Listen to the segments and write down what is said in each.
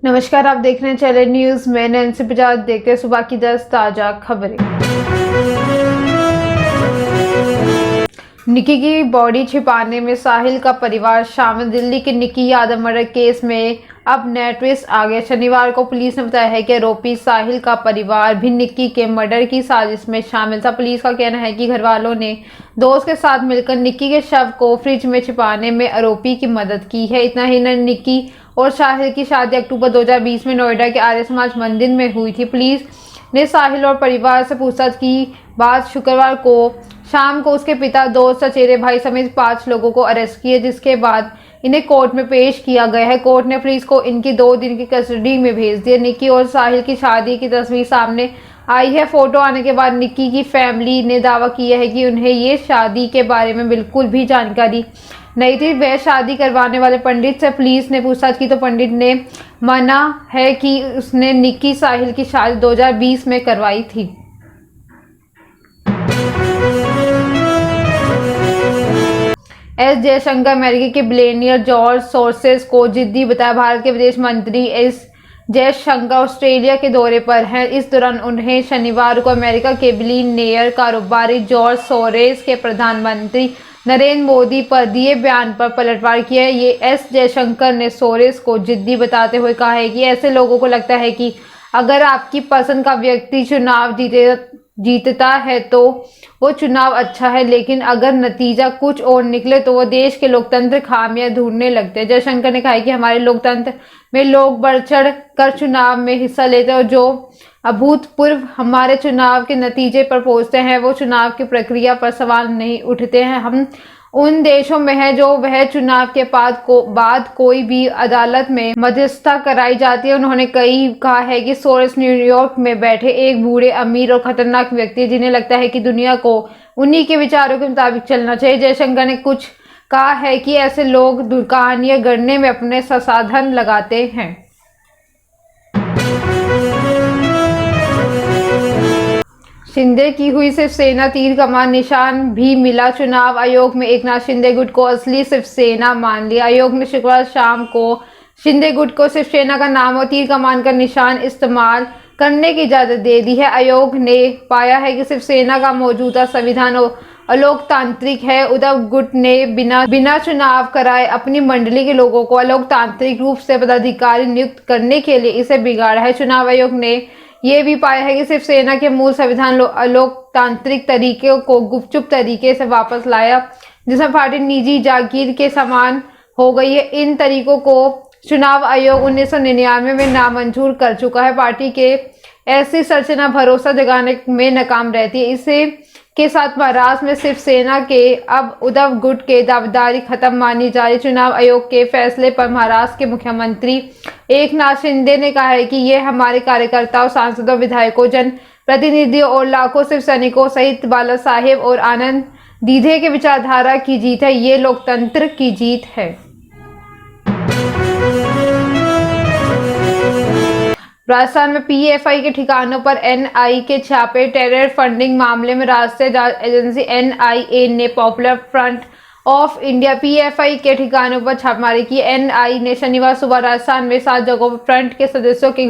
नमस्कार, आप देख रहे हैं चैनल न्यूज में नैन्सी बजाज। देखते हैं सुबह की 10 ताजा खबरें। निक्की की बॉडी छिपाने में साहिल का परिवार शामिल। दिल्ली के निक्की यादव मर्डर केस में अब नया ट्विस्ट आ गया। शनिवार को पुलिस ने बताया है कि आरोपी साहिल का परिवार भी निक्की के मर्डर की साजिश में शामिल था। पुलिस का कहना है कि घर वालों ने दोस्त के साथ मिलकर निक्की के शव को फ्रिज में छिपाने में आरोपी की मदद की है। इतना ही नहीं, निक्की और साहिल की शादी अक्टूबर 2020 में नोएडा के आर्य समाज मंदिर में हुई थी। पुलिस ने साहिल और परिवार से पूछताछ की बाद शुक्रवार को शाम को उसके पिता, दोस्त, चचेरे भाई समेत 5 लोगों को अरेस्ट किए, जिसके बाद इन्हें कोर्ट में पेश किया गया है। कोर्ट ने पुलिस को इनकी 2 दिन की कस्टडी में भेज दिया। निक्की और साहिल की शादी की तस्वीर सामने आई है। फोटो आने के बाद निक्की की फैमिली ने दावा किया है कि उन्हें ये शादी के बारे में बिल्कुल भी जानकारी नहीं थी। वह शादी करवाने वाले पंडित से पुलिस ने पूछताछ की तो पंडित ने माना है कि उसने निक्की साहिल की शादी 2020 में करवाई थी। एस जयशंकर अमेरिका के बिलियनियर जॉर्ज सोरोस को जिद्दी बताया। भारत के विदेश मंत्री एस जयशंकर ऑस्ट्रेलिया के दौरे पर हैं। इस दौरान उन्हें शनिवार को अमेरिका के बिलियनियर कारोबारी जॉर्ज सोरोस के प्रधानमंत्री नरेंद्र मोदी पर दिए बयान पर पलटवार किया है। ये एस जयशंकर ने सोरोस को जिद्दी बताते हुए कहा है कि ऐसे लोगों को लगता है कि अगर आपकी पसंद का व्यक्ति चुनाव जीतता है तो वो चुनाव अच्छा है, लेकिन अगर नतीजा कुछ और निकले तो वो देश के लोकतंत्र खामियां ढूंढने लगते हैं। जयशंकर ने कहा कि हमारे लोकतंत्र में लोग बढ़ चढ़ कर चुनाव में हिस्सा लेते हैं और जो अभूतपूर्व हमारे चुनाव के नतीजे पर पहुंचते हैं वो चुनाव की प्रक्रिया पर सवाल नहीं उठते हैं। हम उन देशों में है जो वह चुनाव के बाद कोई भी अदालत में मध्यस्थता कराई जाती है। उन्होंने कहा है कि सोरोस न्यूयॉर्क में बैठे एक बूढ़े, अमीर और खतरनाक व्यक्ति है जिन्हें लगता है कि दुनिया को उन्हीं के विचारों के मुताबिक चलना चाहिए। जयशंकर ने कुछ कहा है कि ऐसे लोग कहानियां गढ़ने में अपने संसाधन लगाते हैं। शिंदे की हुई शिवसेना तीर कमान निशान भी मिला। चुनाव आयोग में एकनाथ शिंदे गुट को असली शिवसेना मान लिया। आयोग ने शुक्रवार शाम को शिंदे गुट को शिवसेना का नाम और तीर कमान का निशान इस्तेमाल करने की इजाजत दे दी है। आयोग ने पाया है कि शिवसेना का मौजूदा संविधान अलोकतांत्रिक है। उद्धव गुट ने बिना चुनाव कराए अपनी मंडली के लोगों को अलोकतांत्रिक रूप से पदाधिकारी नियुक्त करने के लिए इसे बिगाड़ा है। चुनाव आयोग ने यह भी पाया है कि शिवसेना के मूल संविधान अलोकतांत्रिक तरीके को गुपचुप तरीके से वापस लाया, जिसमें पार्टी निजी जागीर के समान हो गई है। इन तरीकों को चुनाव आयोग 1999 में नामंजूर कर चुका है। पार्टी के ऐसी संरचना भरोसा जगाने में नाकाम रहती है। इसे के साथ महाराष्ट्र में शिवसेना के अब उद्धव गुट के दावेदारी खत्म मानी जा रही। चुनाव आयोग के फैसले पर महाराष्ट्र के मुख्यमंत्री एकनाथ शिंदे ने कहा है कि यह हमारे कार्यकर्ताओं, सांसदों, विधायकों, जन प्रतिनिधियों और लाखों शिव सैनिकों सहित बाला साहेब और आनंद दीधे के विचारधारा की जीत है। ये लोकतंत्र की जीत है। राजस्थान में पीएफआई के ठिकानों पर एनआई के छापे। टेरर फंडिंग मामले में राष्ट्रीय जांच एजेंसी एनआईए ने popular front of India PFI के ठिकानों पर छापेमारी की। एनआई ने शनिवार सुबह राजस्थान में 7 जगहों पर फ्रंट के सदस्यों के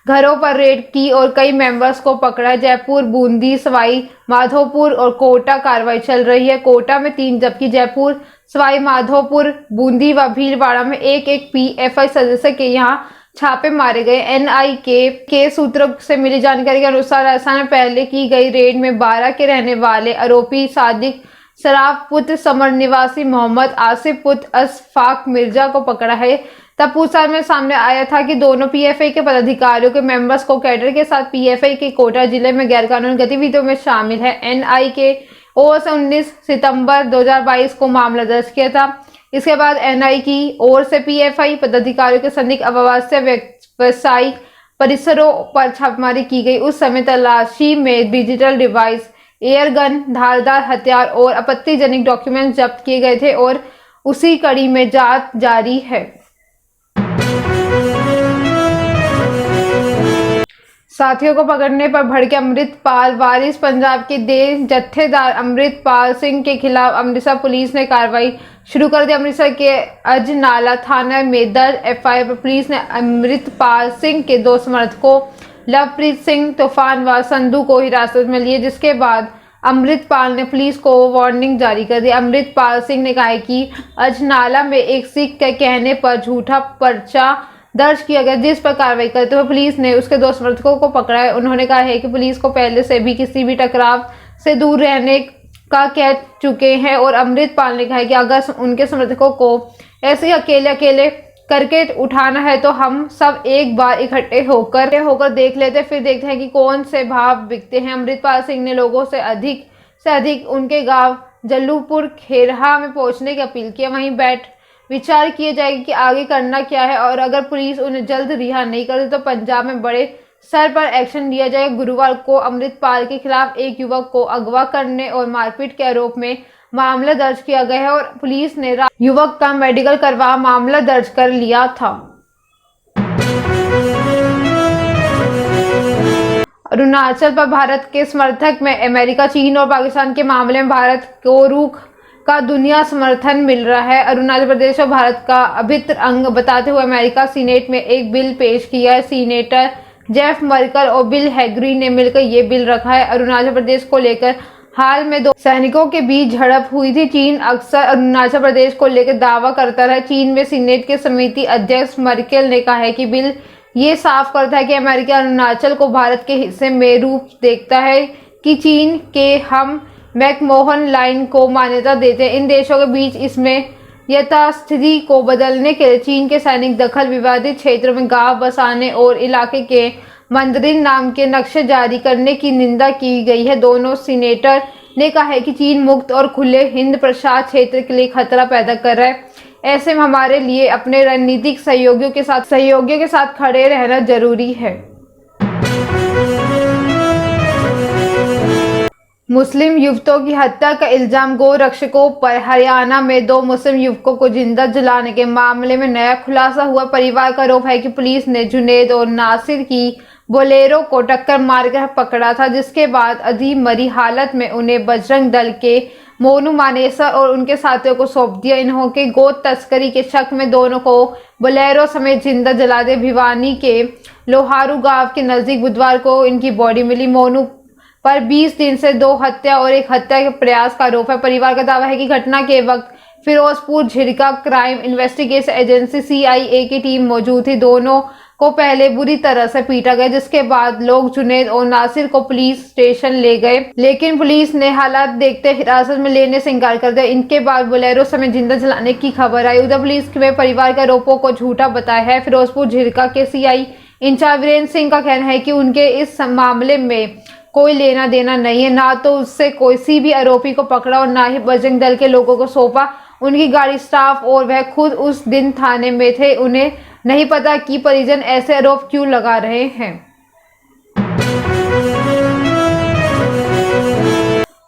घरों पर रेड की और कई मेंबर्स को पकड़ा। जयपुर, बूंदी, सवाई माधोपुर और कोटा कार्रवाई चल रही है। कोटा में 3 जबकि जयपुर, सवाई माधोपुर, बूंदी व भीलवाड़ा में एक पीएफआई सदस्य के यहाँ छापे मारे गए। एनआई के सूत्रों से मिली जानकारी के अनुसार राजस्थान में पहले की गई रेड में 12 के रहने वाले आरोपी सादिक सराफ पुत्र समर निवासी मोहम्मद आसिफ पुत्र अशफाक मिर्जा को पकड़ा है। तब पूछताछ में सामने आया था कि दोनों पीएफआई के पदाधिकारियों के मेंबर्स को कैडर के साथ पीएफआई के कोटा जिले में गैरकानूनी गतिविधियों में शामिल है। एनआई के ओर से 19 सितंबर 2022 को मामला दर्ज किया था। इसके बाद एनआई की ओर से पीएफआई पदाधिकारियों के संदिग्ध आवासीय व्यवसायिक परिसरों पर छापेमारी की गई। उस समय तलाशी में डिजिटल डिवाइस, एयर गन, धारदार हथियार और आपत्तिजनक डॉक्यूमेंट जब्त किए गए थे और उसी कड़ी में जांच जारी है। साथियों को पकड़ने पर भड़के अमृतपाल वारिस। पंजाब के जत्थेदार अमृतपाल सिंह के खिलाफ अमृतसर पुलिस ने कार्रवाई शुरू कर दिया। अमृतसर के अजनाला थाना में दर्ज एफआईआर पर पुलिस ने अमृतपाल सिंह के 2 समर्थकों लवप्रीत सिंह तूफान व संधू को हिरासत में लिए, जिसके बाद अमृतपाल ने पुलिस को वार्निंग जारी कर दी। अमृतपाल सिंह ने कहा है कि अजनाला में एक सिख के कहने पर झूठा पर्चा दर्ज किया गया, जिस पर कार्रवाई करते हुए पुलिस ने उसके 2 समर्थकों को पकड़ा है। उन्होंने कहा है कि पुलिस को पहले से भी किसी भी टकराव से दूर रहने का कह चुके हैं और अमृतपाल ने कहा है कि अगर उनके समर्थकों को ऐसे अकेले करके उठाना है तो हम सब एक बार इकट्ठे होकर देख लेते, फिर देखते हैं कि कौन से भाव बिकते हैं। अमृतपाल सिंह ने लोगों से अधिक उनके गांव जल्लूपुर खेरहा में पहुंचने की अपील की। वहीं विचार किए जाएगा कि आगे करना क्या है और अगर पुलिस उन्हें जल्द रिहा नहीं करती तो पंजाब में बड़े स्तर पर एक्शन लिया जाएगा। गुरुवार को अमृतपाल के खिलाफ एक युवक को अगवा करने और मारपीट के आरोप में मामला दर्ज किया गया है और पुलिस ने युवक का मेडिकल करवा मामला दर्ज कर लिया था। अरुणाचल पर भारत के समर्थक में अमेरिका, चीन और पाकिस्तान के मामले में भारत को रुख का दुनिया समर्थन मिल रहा है। अरुणाचल प्रदेश और भारत का अभिन्न अंग बताते हुए अमेरिका सीनेट में एक बिल पेश किया है। सीनेटर जेफ मर्कल और बिल हैगरी ने मिलकर ये बिल रखा है। अरुणाचल प्रदेश को लेकर हाल में 2 सैनिकों के बीच झड़प हुई थी। चीन अक्सर अरुणाचल प्रदेश को लेकर दावा करता रहा। चीन में सीनेट के समिति अध्यक्ष मर्केल ने कहा है कि बिल ये साफ करता है कि अमेरिका अरुणाचल को भारत के हिस्से में रूप देखता है कि चीन के हम मैकमोहन लाइन को मान्यता देते हैं। इन देशों के बीच इसमें यथास्थिति को बदलने के लिए चीन के सैनिक दखल, विवादित क्षेत्रों में गांव बसाने और इलाके के मंदरिन नाम के नक्शे जारी करने की निंदा की गई है। दोनों सीनेटर ने कहा है कि चीन मुक्त और खुले हिंद प्रशांत क्षेत्र के लिए खतरा पैदा कर रहा है। ऐसे में हमारे लिए अपने रणनीतिक सहयोगियों के साथ खड़े रहना जरूरी है। मुस्लिम युवकों की हत्या का इल्जाम गौ रक्षकों पर। हरियाणा में 2 मुस्लिम युवकों को जिंदा जलाने के मामले में नया खुलासा हुआ। परिवार का आरोप है कि पुलिस ने जुनैद और नासिर की बोलेरो को टक्कर मारकर पकड़ा था, जिसके बाद अधीर मरी हालत में उन्हें बजरंग दल के मोनू मानेसर और उनके साथियों को सौंप दिया। इन्होंने गोद तस्करी के शक में दोनों को बोलेरो समेत जिंदा जला दिया। भिवानी के लोहारू गांव के नजदीक बुधवार को इनकी बॉडी मिली। मोनू पर 20 दिन से 2 हत्या और 1 हत्या के प्रयास का आरोप है। परिवार का दावा है कि घटना के वक्त Firozpur Jhirka crime investigation agency CIA की टीम मौजूद थी। दोनों को पहले बुरी तरह से पीटा गया, जिसके बाद लोग जुनैद और नासिर को पुलिस स्टेशन ले गए, लेकिन पुलिस ने हालात देखते हिरासत में लेने से इनकार कर दिया। इनके बाद बोलेरो समेत जिंदा जलाने की खबर आई। उधर पुलिस ने परिवार के आरोपों को झूठा बताया है। फिरोजपुर झिरका के CI इंचार्ज वीरेंद्र सिंह का कहना है कि उनके इस मामले में कोई लेना देना नहीं है। ना तो उससे कोई भी आरोपी को पकड़ा और ना ही बजरंग दल के लोगों को सौंपा। उनकी गाड़ी, स्टाफ और वह खुद उस दिन थाने में थे। उन्हें नहीं पता कि परिजन ऐसे आरोप क्यों लगा रहे हैं।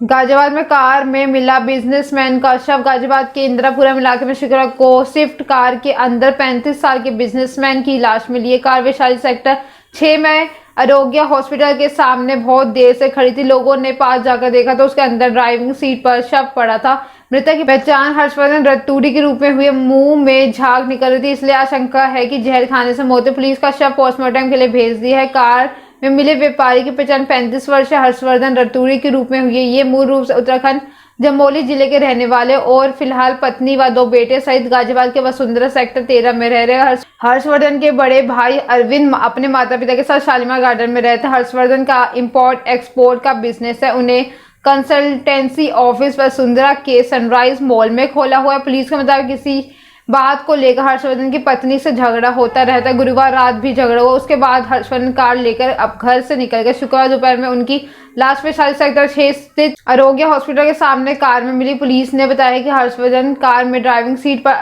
गाजियाबाद में कार में मिला बिजनेसमैन का शव। गाजियाबाद के इंदिरापुरम इलाके में शुक्रवार को स्विफ्ट कार के अंदर 35 साल के बिजनेसमैन की लाश मिली है। कार वैशाली सेक्टर 6 में आरोग्य हॉस्पिटल के सामने बहुत देर से खड़ी थी। लोगों ने पास जाकर देखा तो उसके अंदर ड्राइविंग सीट पर शव पड़ा था। मृतक की पहचान हर्षवर्धन रतूड़ी के रूप में हुई। मुंह में झाग निकल रही थी, इसलिए आशंका है कि जहर खाने से मौत है। पुलिस का शव पोस्टमार्टम के लिए भेज दिया है। कार में मिले व्यापारी की पहचान 35 वर्षीय हर्षवर्धन रतूड़ी के रूप में हुई है। ये मूल रूप से उत्तराखंड जमोली जिले के रहने वाले और फिलहाल पत्नी व 2 बेटे सहित गाजियाबाद के वसुंधरा सेक्टर 13 में रह रहे। हर्षवर्धन के बड़े भाई अरविंद अपने माता पिता के साथ शालीमार गार्डन में रहते हैं। हर्षवर्धन का इंपोर्ट एक्सपोर्ट का बिजनेस है। उन्हें कंसल्टेंसी ऑफिस वसुंधरा के सनराइज मॉल में खोला हुआ है। पुलिस के मुताबिक किसी बात को लेकर हर्षवर्धन की पत्नी से झगड़ा होता रहता। गुरुवार रात भी झगड़ा हुआ। उसके बाद हर्षवर्धन कार लेकर अब घर से निकल गए। शुक्रवार दोपहर में उनकी लाश वैशाली सेक्टर 6 स्थित आरोग्य हॉस्पिटल के सामने कार में मिली। पुलिस ने बताया कि हर्षवर्धन कार में ड्राइविंग सीट पर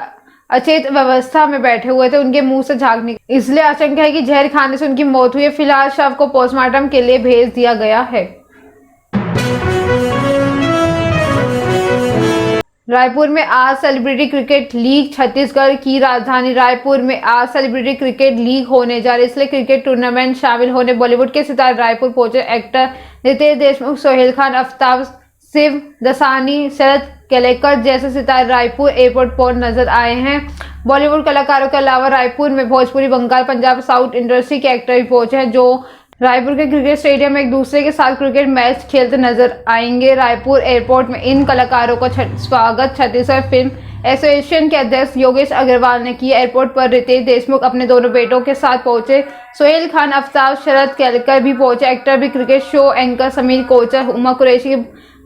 अचेत अवस्था में बैठे हुए थे। उनके मुंह से झाग निकली, इसलिए आशंका है कि जहर खाने से उनकी मौत हुई है। फिलहाल शव को पोस्टमार्टम के लिए भेज दिया गया है। रायपुर में आज सेलिब्रिटी क्रिकेट लीग। छत्तीसगढ़ की राजधानी रायपुर में आज सेलिब्रिटी क्रिकेट लीग होने जा रही है, इसलिए क्रिकेट टूर्नामेंट शामिल होने बॉलीवुड के सितारे रायपुर पहुंचे। एक्टर रितेश देशमुख, सोहेल खान, अमिताभ शिव दसानी, शरद केलेकर जैसे सितारे रायपुर एयरपोर्ट पर नजर आए हैं। बॉलीवुड कलाकारों के अलावा रायपुर में भोजपुरी, बंगाल, पंजाब, साउथ इंडस्ट्री के एक्टर भी पहुंचे हैं, जो रायपुर के क्रिकेट स्टेडियम में एक दूसरे के साथ क्रिकेट मैच खेलते नजर आएंगे। रायपुर एयरपोर्ट में इन कलाकारों का स्वागत छत्तीसगढ़ फिल्म एसोसिएशन के अध्यक्ष योगेश अग्रवाल ने किया। एयरपोर्ट पर रितेश देशमुख अपने दोनों बेटों के साथ पहुंचे। सोहेल खान, आफ्ताब, शरद केलकर भी पहुंचे। एक्टर भी cricket show anchor Sameer Kochar, Uma Qureshi के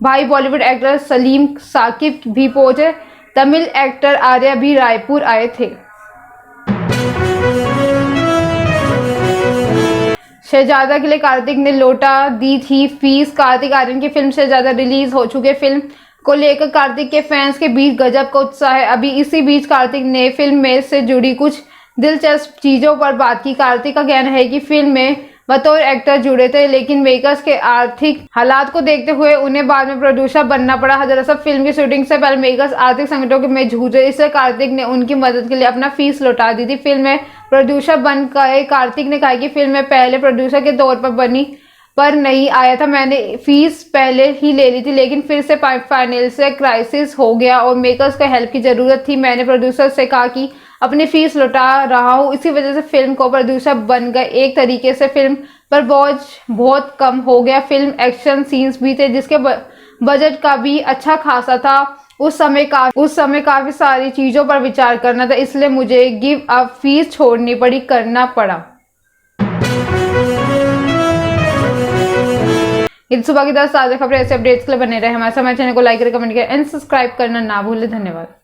भाई बॉलीवुड एक्टर सलीम साकिब भी पहुंचे। तमिल एक्टर आर्या भी रायपुर आए थे। शहजादा के लिए कार्तिक ने लौटा दी थी फीस। कार्तिक आर्यन की फिल्म शहजादा रिलीज हो चुकी है। फिल्म को लेकर कार्तिक के फैंस के बीच गजब का उत्साह है। अभी इसी बीच कार्तिक ने फिल्म में से जुड़ी कुछ दिलचस्प चीजों पर बात की। कार्तिक का कहना है कि फिल्म में बतौर एक्टर जुड़े थे, लेकिन मेकर्स के आर्थिक हालात को देखते हुए उन्हें बाद में प्रोड्यूसर बनना पड़ा। दरअसल फिल्म की शूटिंग से पहले मेकर्स आर्थिक संकटों में जूझ रहे, इससे कार्तिक ने उनकी मदद के लिए अपना फीस लौटा दी थी। फिल्म में प्रोड्यूसर बन गए। कार्तिक ने कहा कि फिल्म में पहले प्रोड्यूसर के तौर पर बनी पर नहीं आया था। मैंने फीस पहले ही ले ली थी, लेकिन फिर से फाइनेंशियल क्राइसिस हो गया और मेकर्स को हेल्प की जरूरत थी। मैंने प्रोड्यूसर से कहा कि अपनी फीस लौटा रहा हूँ, इसी वजह से फिल्म को प्रोड्यूसर बन गए। एक तरीके से फिल्म पर बोझ बहुत कम हो गया। फिल्म एक्शन सीन्स भी थे, जिसके बजट का भी अच्छा खासा था। उस समय काफी सारी चीजों पर विचार करना था, इसलिए मुझे गिव अप फीस छोड़नी पड़ी, करना पड़ा। इन सुबह की 10 ताज़ा खबरें, ऐसे अपडेट्स के लिए बने रहे हमारे चैनल को लाइक करें, कमेंट करें एंड सब्सक्राइब करना ना भूलें। धन्यवाद।